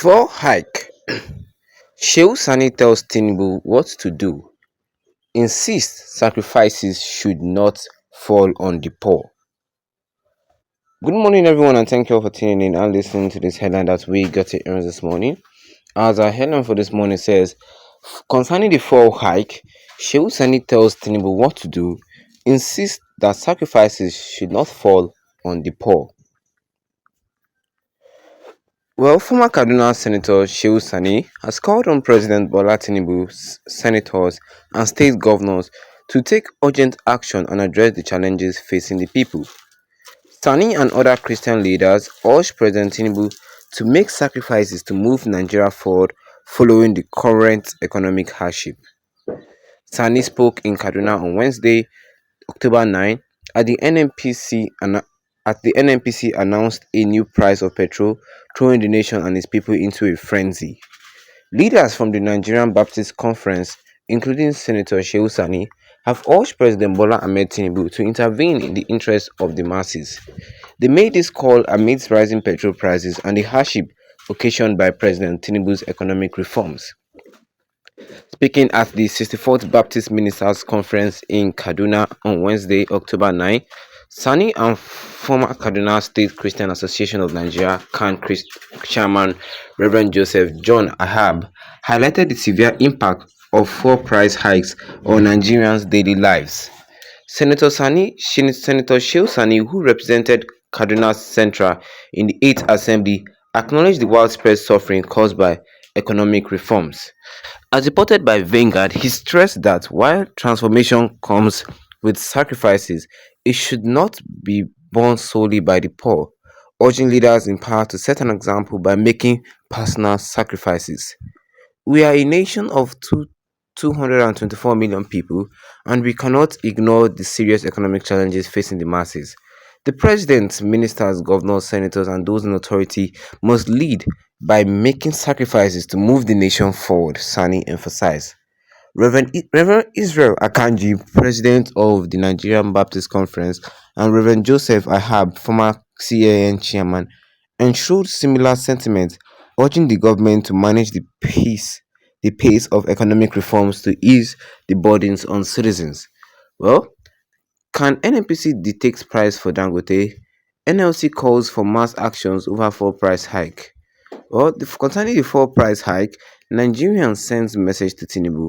For hike, Shehu Sani tells Tinubu what to do, insists sacrifices should not fall on the poor. Good morning, everyone, and thank you all for tuning in and listening to this headline that we got to earn this morning. As our headline for this morning says, concerning the fall hike, Shehu Sani tells Tinubu what to do, insists that sacrifices should not fall on the poor. Well, former Kaduna Senator Shehu Sani has called on President Bola Tinubu's senators and state governors to take urgent action and address the challenges facing the people. Sani and other Christian leaders urged President Tinubu to make sacrifices to move Nigeria forward following the current economic hardship. Sani spoke in Kaduna on Wednesday, October 9, at the NNPC announced a new price of petrol, throwing the nation and its people into a frenzy. Leaders from the Nigerian Baptist Conference, including Senator Shehu Sani, have urged President Bola Ahmed Tinubu to intervene in the interest of the masses. They made this call amidst rising petrol prices and the hardship occasioned by President Tinubu's economic reforms. Speaking at the 64th Baptist Ministers' Conference in Kaduna on Wednesday, October 9, Sani and former Kaduna State Christian Association of Nigeria Chairman Reverend Joseph John Ahab highlighted the severe impact of fuel price hikes on Nigerians' daily lives. Senator Shehu Sani, who represented Kaduna Central in the 8th Assembly, acknowledged the widespread suffering caused by economic reforms. As reported by Vanguard, he stressed that while transformation comes with sacrifices, it should not be borne solely by the poor, urging leaders in power to set an example by making personal sacrifices. We are a nation of 224 million people, and we cannot ignore the serious economic challenges facing the masses. The president, ministers, governors, senators, and those in authority must lead by making sacrifices to move the nation forward, Sani emphasized. Reverend Israel Akanji, president of the Nigerian Baptist Conference, and Reverend Joseph Ahab, former CAN chairman, enshrined similar sentiments, urging the government to manage the pace of economic reforms to ease the burdens on citizens. Well, can NNPC dictate price for Dangote? NLC calls for mass actions over fuel price hike. Well, concerning the fuel price hike, Nigerians sends message to Tinubu.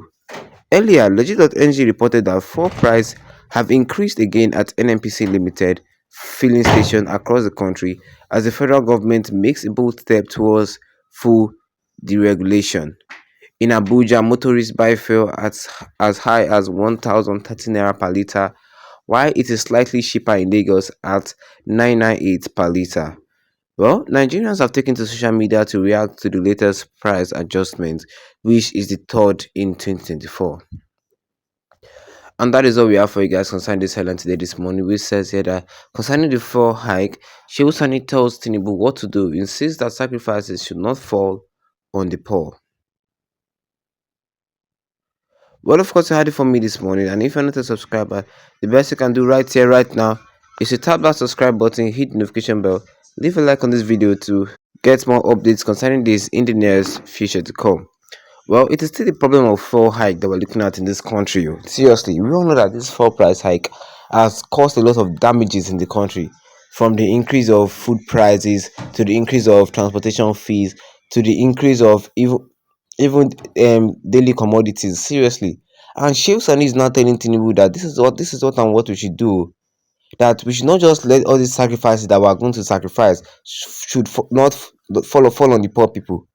Earlier, Legit.ng reported that fuel prices have increased again at NNPC Limited filling station across the country as the federal government makes a bold step towards full deregulation. In Abuja, motorists buy fuel at as high as 1,030 naira per litre, while it is slightly cheaper in Lagos at 998 per litre. Well, Nigerians have taken to social media to react to the latest price adjustment, which is the third in 2024. And that is all we have for you guys concerning this headline today this morning, which says here that concerning the fuel hike, Shehu Sani tells Tinubu what to do, insists that sacrifices should not fall on the poor. Well, of course, you had it for me this morning, and if you're not a subscriber, the best you can do right here, right now, is to tap that subscribe button, hit the notification bell, leave a like on this video to get more updates concerning this in the nearest future to come. Well, it is still the problem of fuel hike that we're looking at in this country. Seriously, we all know that this fuel price hike has caused a lot of damages in the country, from the increase of food prices to the increase of transportation fees to the increase of even daily commodities. Seriously, and Shehu Sani is now telling Tinubu that this is what and what we should do. That we should not just let all these sacrifices that we are going to sacrifice should not fall on the poor people,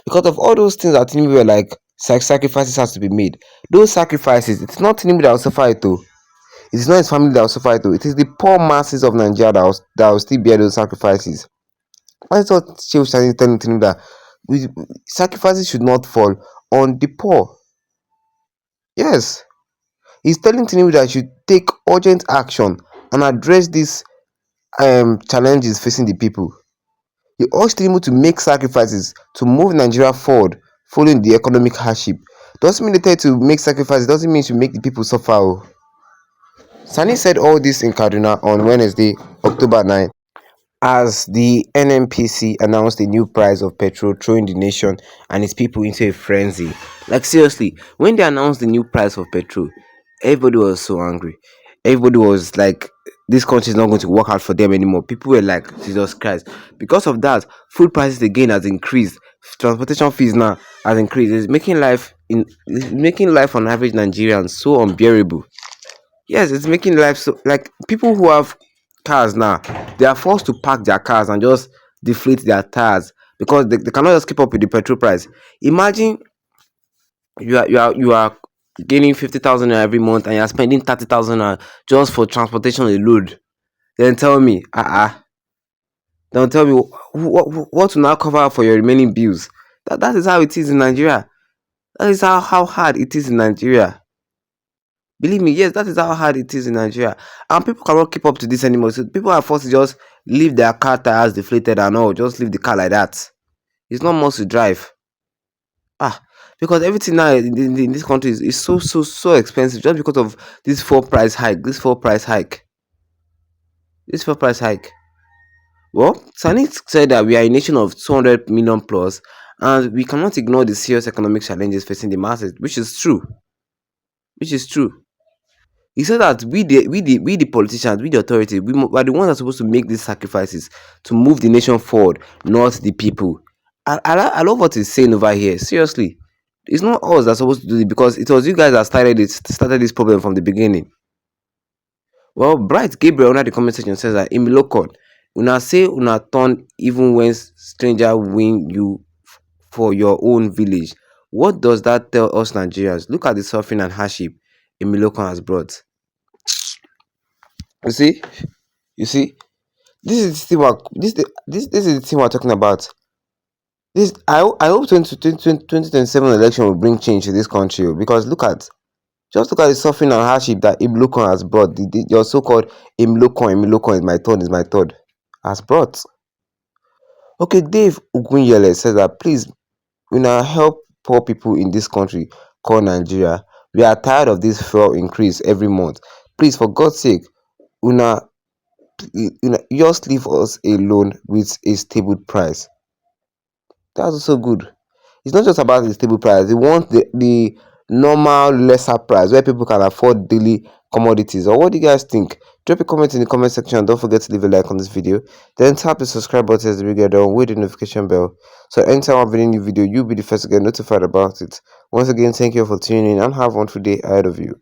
because of all those things that Tinubu were like sacrifices has to be made. Those sacrifices, it's not Tinubu that will suffer it though. It is not his family that will suffer it though. It is the poor masses of Nigeria that will still bear those sacrifices. That's what Shehu Sani is telling Tinubu, that sacrifices should not fall on the poor. Yes, he's telling Tinubu that he should take urgent action and address these challenges facing the people. He urged Tinubu to make sacrifices to move Nigeria forward following the economic hardship. Doesn't mean they tell you to make sacrifices, doesn't mean to make the people suffer. Sani said all this in Kaduna on Wednesday, October 9, as the NNPC announced a new price of petrol, throwing the nation and its people into a frenzy. Like, seriously, when they announced the new price of petrol, everybody was so angry. Everybody was like, this country is not going to work out for them anymore. People were like, Jesus Christ. Because of that, food prices again has increased. Transportation fees now has increased. It's making life on average Nigerians so unbearable. Yes, it's making life so, like, people who have cars now, they are forced to park their cars and just deflate their tires because they cannot just keep up with the petrol price. Imagine you are gaining 50,000 every month and you are spending 30,000 just for transportation alone. Then tell me, don't tell me what to now cover for your remaining bills. That is how it is in Nigeria. That is how hard it is in Nigeria. Believe me, yes, that is how hard it is in Nigeria. And people cannot keep up to this anymore. So people are forced to just leave their car tires deflated and all, just leave the car like that. It's not much to drive. Ah, because everything now in this country is so expensive just because of this four price hike. This four price hike. Well, Sani said that we are a nation of 200 million plus, and we cannot ignore the serious economic challenges facing the masses, which is true. Which is true. He said that we the politicians, we the authority, we are the ones that are supposed to make these sacrifices to move the nation forward, not the people. I love what he's saying over here. Seriously, it's not us that's supposed to do it because it was you guys that started this problem from the beginning. Well, Bright Gabriel under the comment section says that in Milokon, una say una turn even when stranger win you for your own village. What does that tell us Nigerians? Look at the suffering and hardship Emilokon has brought. You see, you see, this is the thing this is the thing we're talking about. This I hope 2027 election will bring change to this country, because look at the suffering and hardship that Imlokon has brought. Your so-called Imlokon is my third has brought. Okay, Dave Ugunyele says that please, una help poor people in this country called Nigeria. We are tired of this fuel increase every month. Please, for God's sake, una just leave us alone with a stable price. That's also good. It's not just about the stable price. They want the normal lesser price where people can afford daily commodities. Or what do you guys think? Drop a comment in the comment section. Don't forget to leave a like on this video. Then tap the subscribe button as we get done with the notification bell. So anytime I have a new video, you'll be the first to get notified about it. Once again, thank you for tuning in and have a wonderful day ahead of you.